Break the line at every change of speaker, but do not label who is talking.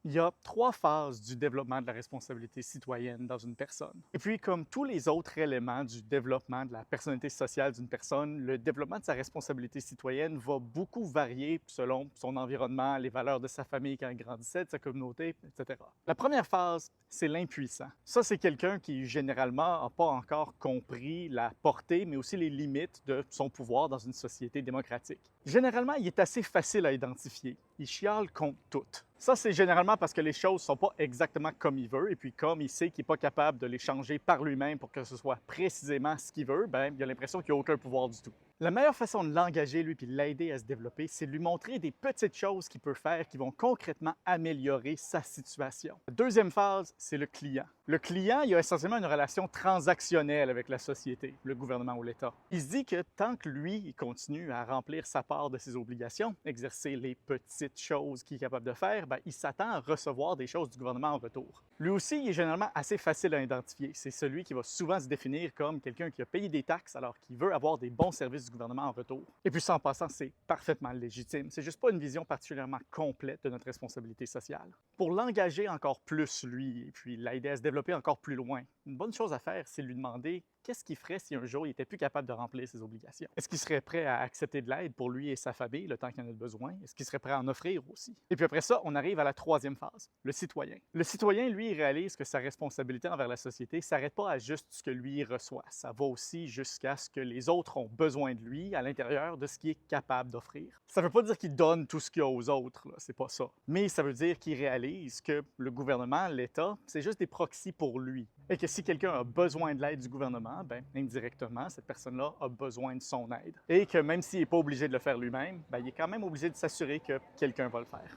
Il y a trois phases du développement de la responsabilité citoyenne dans une personne. Et puis, comme tous les autres éléments du développement de la personnalité sociale d'une personne, le développement de sa responsabilité citoyenne va beaucoup varier selon son environnement, les valeurs de sa famille quand il grandissait, de sa communauté, etc. La première phase, c'est l'impuissant. Ça, c'est quelqu'un qui, généralement, n'a pas encore compris la portée, mais aussi les limites de son pouvoir dans une société démocratique. Généralement, il est assez facile à identifier. Il chiale contre tout. Ça, c'est généralement parce que les choses ne sont pas exactement comme il veut, et puis comme il sait qu'il n'est pas capable de les changer par lui-même pour que ce soit précisément ce qu'il veut, ben, il a l'impression qu'il n'a aucun pouvoir du tout. La meilleure façon de l'engager, lui, puis de l'aider à se développer, c'est de lui montrer des petites choses qu'il peut faire qui vont concrètement améliorer sa situation. La deuxième phase, c'est le client. Le client, il a essentiellement une relation transactionnelle avec la société, le gouvernement ou l'État. Il se dit que tant que lui, il continue à remplir sa part de ses obligations, exercer les petites choses qu'il est capable de faire, ben, il s'attend à recevoir des choses du gouvernement en retour. Lui aussi, il est généralement assez facile à identifier. C'est celui qui va souvent se définir comme quelqu'un qui a payé des taxes alors qu'il veut avoir des bons services du gouvernement en retour. Et puis ça, en passant, c'est parfaitement légitime. C'est juste pas une vision particulièrement complète de notre responsabilité sociale. Pour l'engager encore plus, lui, et puis l'aider à se développer encore plus loin, une bonne chose à faire, c'est lui demander qu'est-ce qu'il ferait si un jour il n'était plus capable de remplir ses obligations. Est-ce qu'il serait prêt à accepter de l'aide pour lui et sa famille le temps qu'il en a besoin? Est-ce qu'il serait prêt à en offrir aussi? Et puis après ça, on arrive à la troisième phase, le citoyen. Le citoyen, lui, il réalise que sa responsabilité envers la société ne s'arrête pas à juste ce que lui reçoit. Ça va aussi jusqu'à ce que les autres ont besoin de lui à l'intérieur de ce qu'il est capable d'offrir. Ça ne veut pas dire qu'il donne tout ce qu'il y a aux autres, c'est pas ça. Mais ça veut dire qu'il réalise que le gouvernement, l'État, c'est juste des proxys pour lui. Et que si quelqu'un a besoin de l'aide du gouvernement, ben, indirectement, cette personne-là a besoin de son aide. Et que même s'il n'est pas obligé de le faire lui-même, ben, il est quand même obligé de s'assurer que quelqu'un va le faire.